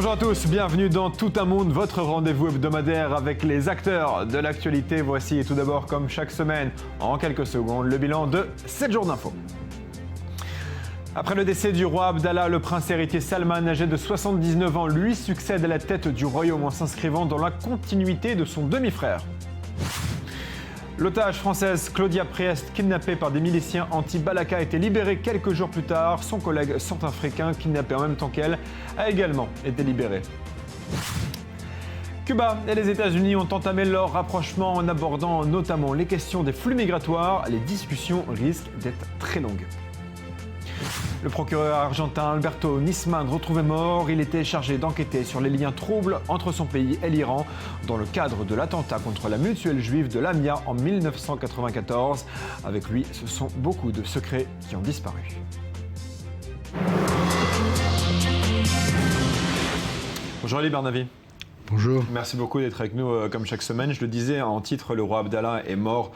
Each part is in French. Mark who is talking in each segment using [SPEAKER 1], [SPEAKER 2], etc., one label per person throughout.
[SPEAKER 1] Bonjour à tous, bienvenue dans Tout un monde, votre rendez-vous hebdomadaire avec les acteurs de l'actualité. Voici tout d'abord, comme chaque semaine, en quelques secondes, le bilan de 7 jours d'infos. Après le décès du roi Abdallah, le prince héritier Salman, âgé de 79 ans, lui succède à la tête du royaume en s'inscrivant dans la continuité de son demi-frère. L'otage française Claudia Priest, kidnappée par des miliciens anti-Balaka, a été libérée quelques jours plus tard. Son collègue centrafricain, kidnappé en même temps qu'elle, a également été libéré. Cuba et les États-Unis ont entamé leur rapprochement en abordant notamment les questions des flux migratoires. Les discussions risquent d'être très longues. Le procureur argentin Alberto Nisman, retrouvé mort, il était chargé d'enquêter sur les liens troubles entre son pays et l'Iran dans le cadre de l'attentat contre la mutuelle juive de Lamia en 1994. Avec lui, ce sont beaucoup de secrets qui ont disparu. Bonjour Ali Bernavi.
[SPEAKER 2] Bonjour.
[SPEAKER 1] Merci beaucoup d'être avec nous comme chaque semaine. Je le disais en titre, le roi Abdallah est mort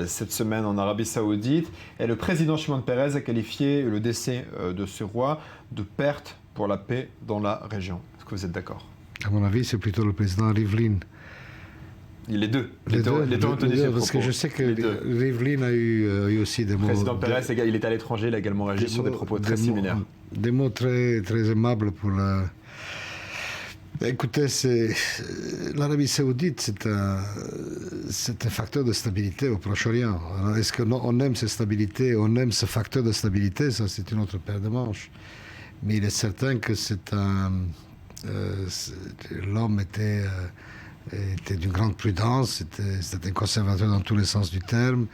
[SPEAKER 1] cette semaine en Arabie Saoudite. Et le président Shimon Peres a qualifié le décès de ce roi de perte pour la paix dans la région. Est-ce que vous êtes d'accord?
[SPEAKER 2] À mon avis, c'est plutôt le président Rivlin.
[SPEAKER 1] Les deux.
[SPEAKER 2] Les deux, parce que je sais que Rivlin a eu aussi des mots...
[SPEAKER 1] Le président Peres, il est à l'étranger, il a également réagi sur des propos très similaires.
[SPEAKER 2] Des mots très, très aimables pour la... Écoutez, l'Arabie Saoudite, c'est un facteur de stabilité au Proche-Orient. Est-ce qu'on aime cette stabilité, on aime ce facteur de stabilité? Ça, c'est une autre paire de manches. Mais il est certain que l'homme était d'une grande prudence, c'était un conservateur dans tous les sens du terme,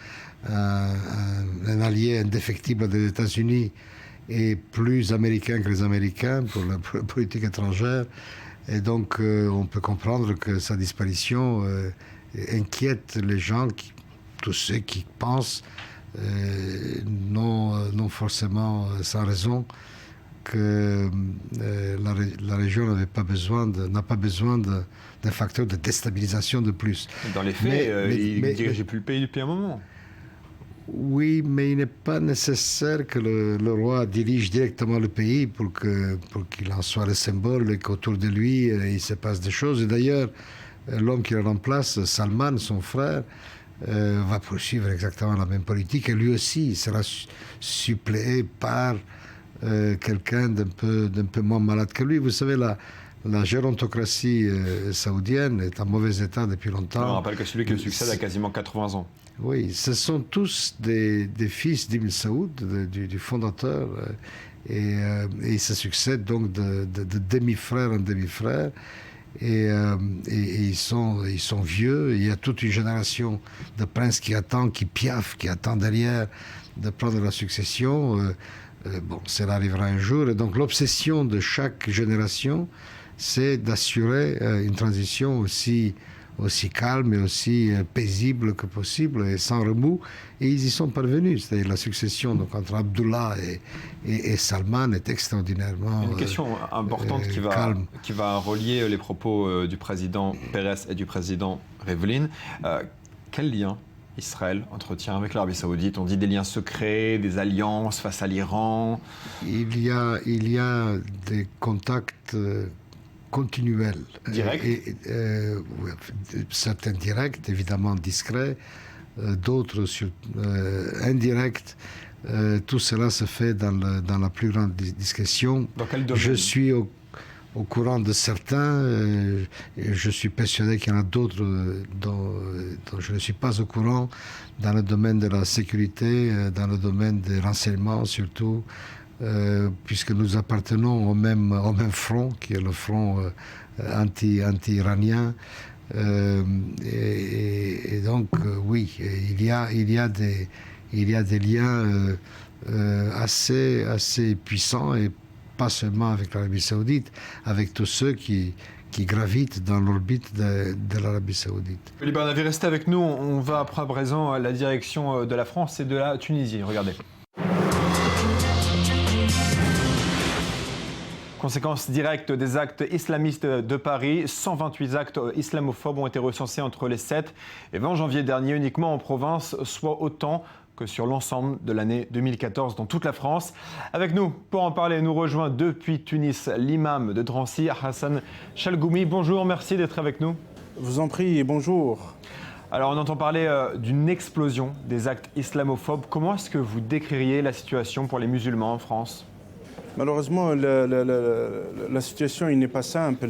[SPEAKER 2] un allié indéfectible des États-Unis et plus américain que les Américains pour la politique étrangère. Et donc, on peut comprendre que sa disparition inquiète les gens, tous ceux qui pensent, non forcément sans raison, que la région n'a pas besoin d'un facteur de déstabilisation de plus.
[SPEAKER 1] Dans les faits, il ne dirigeait plus le pays depuis un moment.
[SPEAKER 2] Oui, mais il n'est pas nécessaire que le roi dirige directement le pays pour qu'il en soit le symbole et qu'autour de lui, il se passe des choses. Et d'ailleurs, l'homme qui le remplace, Salman, son frère, va poursuivre exactement la même politique. Et lui aussi, il sera suppléé par quelqu'un d'un peu moins malade que lui. Vous savez, la gérontocratie saoudienne est en mauvais état depuis longtemps.
[SPEAKER 1] On rappelle que celui qui le succède a quasiment 80 ans.
[SPEAKER 2] Oui, ce sont tous des fils d'Ibn Saoud, du fondateur, et ils se succèdent donc de demi-frère en demi-frère, et ils sont vieux. Il y a toute une génération de princes qui attend derrière de prendre la succession. Cela arrivera un jour, et donc l'obsession de chaque génération, c'est d'assurer une transition aussi calme et aussi paisible que possible et sans remous. Et ils y sont parvenus. C'est-à-dire la succession donc, entre Abdullah et Salman est extraordinairement
[SPEAKER 1] Une question importante qui va relier les propos du président Peres et du président Rivlin. Quel lien Israël entretient avec l'Arabie Saoudite? On dit des liens secrets, des alliances face à l'Iran.
[SPEAKER 2] Il y a des contacts continuels.
[SPEAKER 1] Directs?
[SPEAKER 2] Certains directs, évidemment discrets, d'autres indirects. Tout cela se fait dans la plus grande discrétion.
[SPEAKER 1] Dans quel domaine?
[SPEAKER 2] Je suis au courant de certains, je suis persuadé qu'il y en a d'autres dont je ne suis pas au courant, dans le domaine de la sécurité, dans le domaine des renseignements surtout, puisque nous appartenons au même front, qui est le front anti-iranien. Et donc, oui, il y a des liens assez puissants, et pas seulement avec l'Arabie Saoudite, avec tous ceux qui gravitent dans l'orbite de l'Arabie Saoudite.
[SPEAKER 1] Ali Bernavi, restez avec nous. On va à présent à la direction de la France et de la Tunisie. Regardez. Conséquence directe des actes islamistes de Paris, 128 actes islamophobes ont été recensés entre les 7 et 20 janvier dernier uniquement en province, soit autant que sur l'ensemble de l'année 2014 dans toute la France. Avec nous, pour en parler, nous rejoint depuis Tunis l'imam de Drancy, Hassan Chalgoumi. Bonjour, merci d'être avec nous.
[SPEAKER 3] Je vous en prie et bonjour.
[SPEAKER 1] Alors on entend parler d'une explosion des actes islamophobes. Comment est-ce que vous décririez la situation pour les musulmans en France ?
[SPEAKER 3] Malheureusement, la situation n'est pas simple.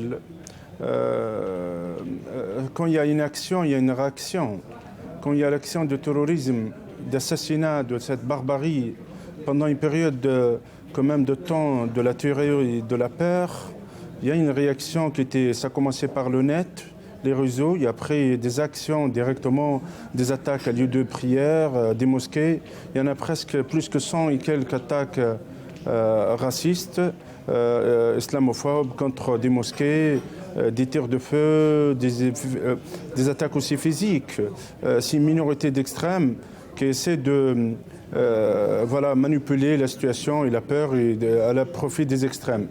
[SPEAKER 3] Quand il y a une action, il y a une réaction. Quand il y a l'action de terrorisme, d'assassinat, de cette barbarie, pendant une période quand même de temps de la terreur et de la peur, il y a une réaction ça commençait par le net, les réseaux, et après des actions directement, des attaques à lieu de prière, des mosquées. Il y en a presque plus que 100 et quelques attaques racistes, islamophobes contre des mosquées, des tirs de feu, des attaques aussi physiques. C'est une minorité d'extrêmes qui essaie de manipuler la situation et la peur à la profit des extrêmes.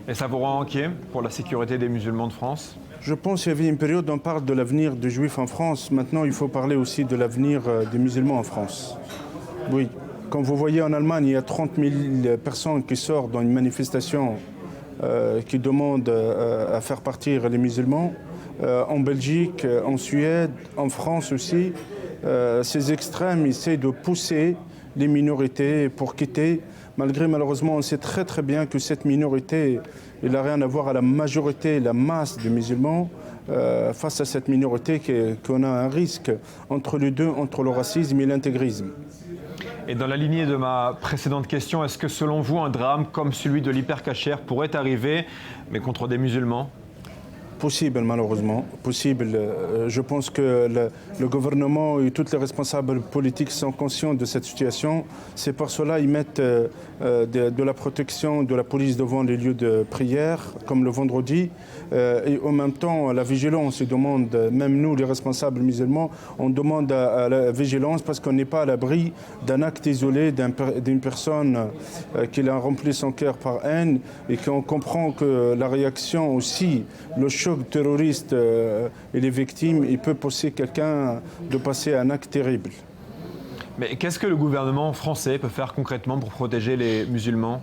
[SPEAKER 1] Et ça vous rend inquiet pour la sécurité des musulmans de France ?
[SPEAKER 3] Je pense qu'il y avait une période où on parle de l'avenir des juifs en France. Maintenant, il faut parler aussi de l'avenir des musulmans en France. Oui. Quand vous voyez en Allemagne, il y a 30 000 personnes qui sortent dans une manifestation qui demande à faire partir les musulmans. En Belgique, en Suède, en France aussi, ces extrêmes essaient de pousser les minorités pour quitter. Malheureusement, on sait très très bien que cette minorité, elle n'a rien à voir à la majorité, la masse des musulmans. Face à cette minorité, qu'on a un risque entre les deux, entre le racisme et l'intégrisme.
[SPEAKER 1] Et dans la lignée de ma précédente question, est-ce que selon vous, un drame comme celui de l'Hyper Cacher pourrait arriver, mais contre des musulmans ?
[SPEAKER 3] Possible, malheureusement. Possible. Je pense que le gouvernement et tous les responsables politiques sont conscients de cette situation. C'est pour cela qu'ils mettent de la protection de la police devant les lieux de prière, comme le vendredi. Et en même temps, la vigilance. Ils demandent, même nous, les responsables musulmans, on demande à la vigilance parce qu'on n'est pas à l'abri d'un acte isolé d'une personne qui a rempli son cœur par haine et qu'on comprend que la réaction aussi, le choc terroriste et les victimes, il peut pousser quelqu'un de passer un acte terrible.
[SPEAKER 1] Mais qu'est-ce que le gouvernement français peut faire concrètement pour protéger les musulmans ?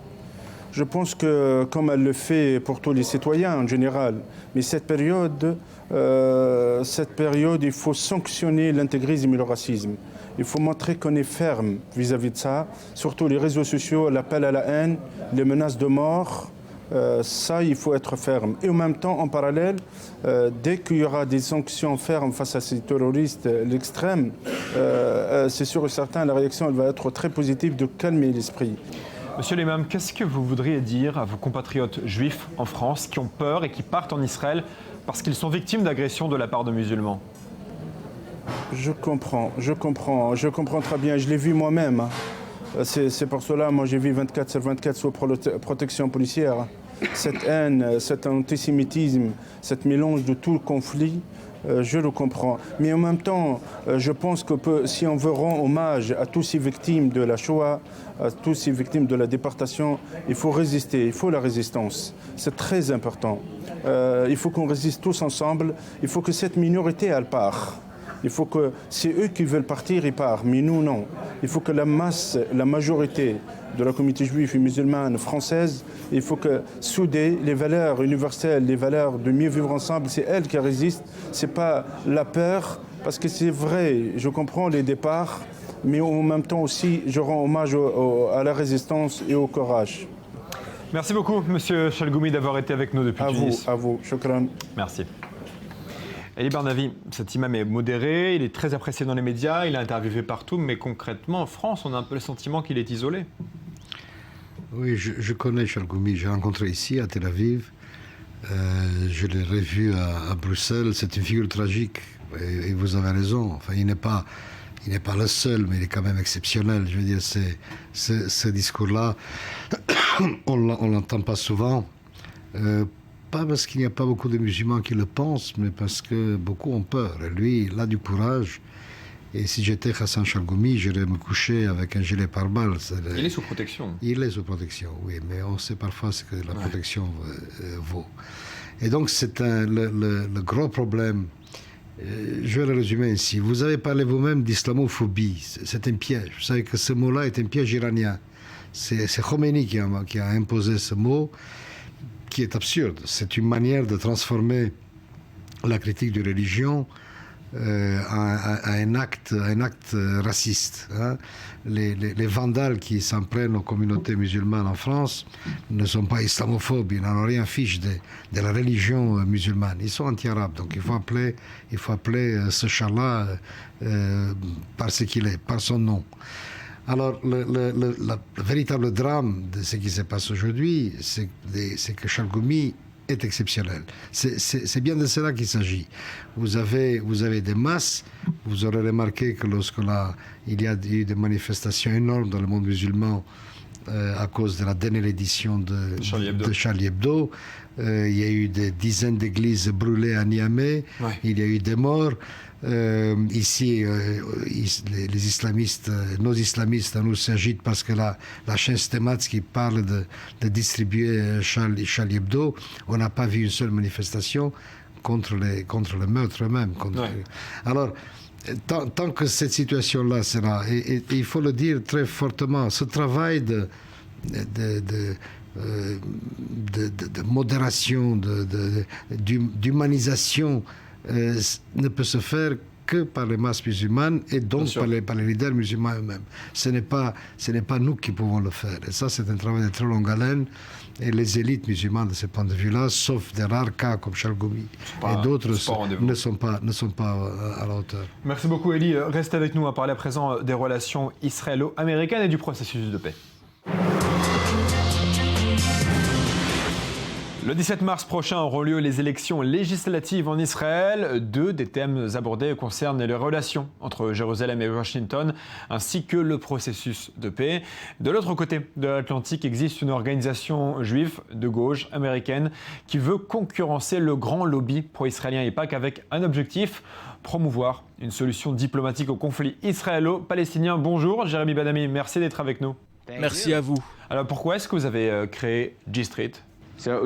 [SPEAKER 3] Je pense que, comme elle le fait pour tous les citoyens en général, mais cette période, il faut sanctionner l'intégrisme et le racisme. Il faut montrer qu'on est ferme vis-à-vis de ça, surtout les réseaux sociaux, l'appel à la haine, les menaces de mort. Ça, il faut être ferme. Et en même temps, en parallèle, dès qu'il y aura des sanctions fermes face à ces terroristes, l'extrême, c'est sûr et certain, la réaction elle va être très positive de calmer l'esprit.
[SPEAKER 1] Monsieur l'imam, qu'est-ce que vous voudriez dire à vos compatriotes juifs en France qui ont peur et qui partent en Israël parce qu'ils sont victimes d'agressions de la part de musulmans ?
[SPEAKER 3] Je comprends très bien. Je l'ai vu moi-même. C'est pour cela, moi j'ai vu 24/24 sous protection policière. Cette haine, cet antisémitisme, cet mélange de tout le conflit, je le comprends. Mais en même temps, je pense que si on veut rendre hommage à tous ces victimes de la Shoah, à tous ces victimes de la déportation, il faut résister, il faut la résistance. C'est très important. Il faut qu'on résiste tous ensemble. Il faut que cette minorité, elle part. Il faut que, c'est eux qui veulent partir, ils partent, mais nous, non. Il faut que la masse, la majorité de la communauté juive et musulmane française, il faut que souder les valeurs universelles, les valeurs de mieux vivre ensemble, c'est elles qui résistent, c'est pas la peur, parce que c'est vrai, je comprends les départs, mais en même temps aussi, je rends hommage à la résistance et au courage.
[SPEAKER 1] Merci beaucoup, monsieur Chalgoumi, d'avoir été avec nous depuis Tunis.
[SPEAKER 3] À vous, shukran.
[SPEAKER 1] Merci. Eli Barnavi, cet imam est modéré, il est très apprécié dans les médias, il est interviewé partout, mais concrètement, en France, on a un peu le sentiment qu'il est isolé.
[SPEAKER 2] Oui, je connais Chalgoumi, j'ai rencontré ici, à Tel Aviv. Je l'ai revu à Bruxelles, c'est une figure tragique, et vous avez raison. Enfin, il n'est pas le seul, mais il est quand même exceptionnel. Je veux dire, ce discours-là, on ne l'entend pas souvent. Pas parce qu'il n'y a pas beaucoup de musulmans qui le pensent, mais parce que beaucoup ont peur. Et lui, il a du courage. Et si j'étais Hassan Chalgoumi, j'irais me coucher avec un gilet pare-balles.
[SPEAKER 1] Il est sous protection.
[SPEAKER 2] Il est sous protection, oui. Mais on sait parfois ce que la protection vaut. Et donc, c'est le gros problème Je vais le résumer ici. Vous avez parlé vous-même d'islamophobie. C'est un piège. Vous savez que ce mot-là est un piège iranien. C'est Khomeini qui a imposé ce mot, qui est absurde. C'est une manière de transformer la critique de religion à un acte raciste. Hein. Les vandales qui s'en prennent aux communautés musulmanes en France ne sont pas islamophobes, ils n'en ont rien fiche de la religion musulmane. Ils sont anti-arabes, donc il faut appeler ce char-là par ce qu'il est, par son nom. Alors, le véritable drame de ce qui se passe aujourd'hui, c'est que Chalgoumi est exceptionnel. C'est bien de cela qu'il s'agit. Vous avez des masses. Vous aurez remarqué que il y a eu des manifestations énormes dans le monde musulman à cause de la dernière édition de Charlie Hebdo. Il y a eu des dizaines d'églises brûlées à Niamey. Ouais. Il y a eu des morts. Ici, les islamistes, nos islamistes, nous s'agitent parce que la chaîne Stemats qui parle de distribuer Charlie Hebdo, on n'a pas vu une seule manifestation contre le meurtre même. Ouais. Alors, tant que cette situation-là sera, et il faut le dire très fortement, ce travail de modération, d'humanisation ne peut se faire que par les masses musulmanes et donc par les leaders musulmans eux-mêmes. Ce n'est pas nous qui pouvons le faire. Et ça, c'est un travail de très longue haleine. Et les élites musulmanes de ce point de vue-là, sauf des rares cas comme Chalgoumi et d'autres, ne sont pas à la hauteur.
[SPEAKER 1] Merci beaucoup, Elie. Restez avec nous à parler à présent des relations israélo-américaines et du processus de paix. Le 17 mars prochain auront lieu les élections législatives en Israël. Deux des thèmes abordés concernent les relations entre Jérusalem et Washington, ainsi que le processus de paix. De l'autre côté de l'Atlantique existe une organisation juive de gauche américaine qui veut concurrencer le grand lobby pro-israélien AIPAC avec un objectif: promouvoir une solution diplomatique au conflit israélo-palestinien. Bonjour Jérémy Ben-Ami, merci d'être avec nous.
[SPEAKER 4] Merci à vous.
[SPEAKER 1] Alors pourquoi est-ce que vous avez créé J Street ?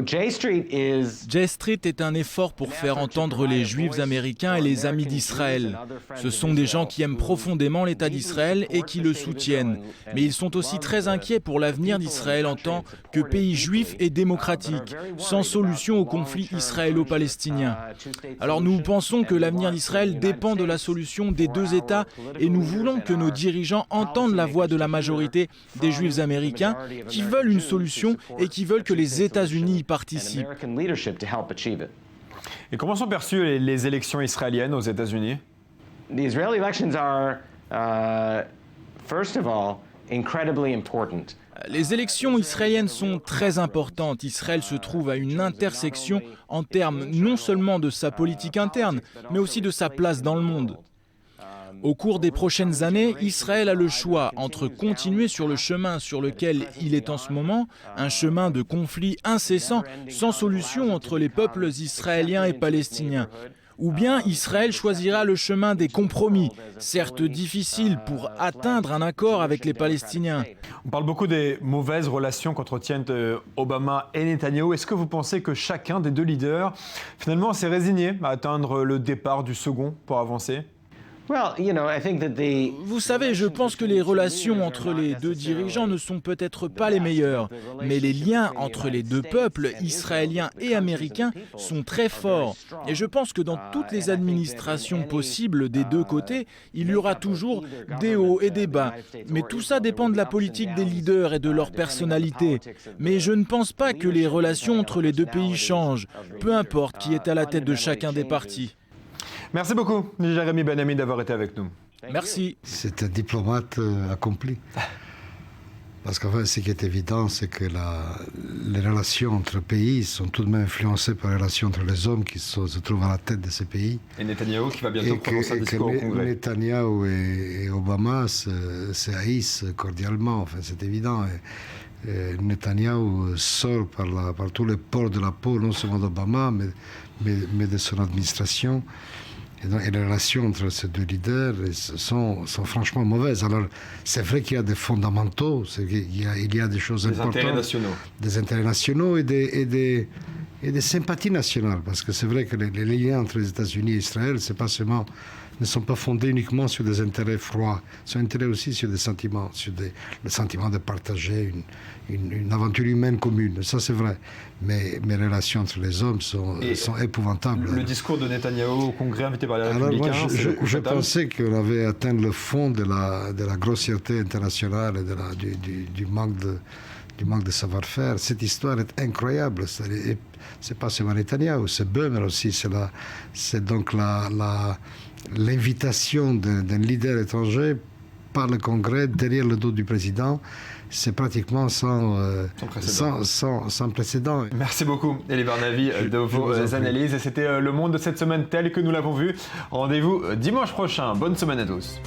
[SPEAKER 4] J Street est un effort pour faire entendre les Juifs américains et les amis d'Israël. Ce sont des gens qui aiment profondément l'État d'Israël et qui le soutiennent. Mais ils sont aussi très inquiets pour l'avenir d'Israël en tant que pays juif et démocratique, sans solution au conflit israélo-palestinien. Alors nous pensons que l'avenir d'Israël dépend de la solution des deux États et nous voulons que nos dirigeants entendent la voix de la majorité des Juifs américains qui veulent une solution et qui veulent que les États-Unis y participent.
[SPEAKER 1] Et comment sont perçues les élections israéliennes aux États-Unis ?
[SPEAKER 4] Les élections israéliennes sont très importantes. Israël se trouve à une intersection en termes non seulement de sa politique interne, mais aussi de sa place dans le monde. Au cours des prochaines années, Israël a le choix entre continuer sur le chemin sur lequel il est en ce moment, un chemin de conflit incessant, sans solution entre les peuples israéliens et palestiniens. Ou bien Israël choisira le chemin des compromis, certes difficiles pour atteindre un accord avec les Palestiniens.
[SPEAKER 1] On parle beaucoup des mauvaises relations qu'entretiennent Obama et Netanyahou. Est-ce que vous pensez que chacun des deux leaders, finalement, s'est résigné à atteindre le départ du second pour avancer ?
[SPEAKER 4] Vous savez, je pense que les relations entre les deux dirigeants ne sont peut-être pas les meilleures, mais les liens entre les deux peuples, israéliens et américains, sont très forts. Et je pense que dans toutes les administrations possibles des deux côtés, il y aura toujours des hauts et des bas. Mais tout ça dépend de la politique des leaders et de leur personnalité. Mais je ne pense pas que les relations entre les deux pays changent, peu importe qui est à la tête de chacun des partis.
[SPEAKER 1] Merci beaucoup, Jérémy Ben-Ami, d'avoir été avec nous.
[SPEAKER 4] Merci.
[SPEAKER 2] C'est un diplomate accompli. Parce qu'enfin, ce qui est évident, c'est que les relations entre pays sont tout de même influencées par les relations entre les hommes qui se trouvent à la tête de ces pays.
[SPEAKER 1] Et Netanyahou qui va bientôt prononcer un discours au Congrès.
[SPEAKER 2] Netanyahou et Obama se haïssent cordialement, enfin, c'est évident. Et Netanyahou sort par tous les pores de la peau, non seulement d'Obama, mais de son administration. Et les relations entre ces deux leaders sont franchement mauvaises. Alors, c'est vrai qu'il y a des fondamentaux, il y a des choses importantes.
[SPEAKER 1] Des intérêts nationaux.
[SPEAKER 2] Des intérêts nationaux et et des sympathies nationales, parce que c'est vrai que les liens entre les États-Unis et Israël, ne sont pas fondés uniquement sur des intérêts froids, ils sont intérêts aussi sur des sentiments, le sentiment de partager une aventure humaine commune. Ça, c'est vrai. Mais mes relations entre les hommes sont épouvantables.
[SPEAKER 1] Le discours de Netanyahou au Congrès invité par les
[SPEAKER 2] Alors
[SPEAKER 1] Républicains,
[SPEAKER 2] moi, je pensais qu'on avait atteint le fond de la grossièreté internationale et du manque de savoir-faire. Cette histoire est incroyable. C'est pas seulement Netanyahou, c'est Böhmer aussi. C'est donc l'invitation d'un leader étranger par le Congrès derrière le dos du président. C'est pratiquement sans précédent.
[SPEAKER 1] Merci beaucoup, Elie Barnavi, de vos analyses. Et c'était Le Monde de cette semaine tel que nous l'avons vu. Rendez-vous dimanche prochain. Bonne semaine à tous.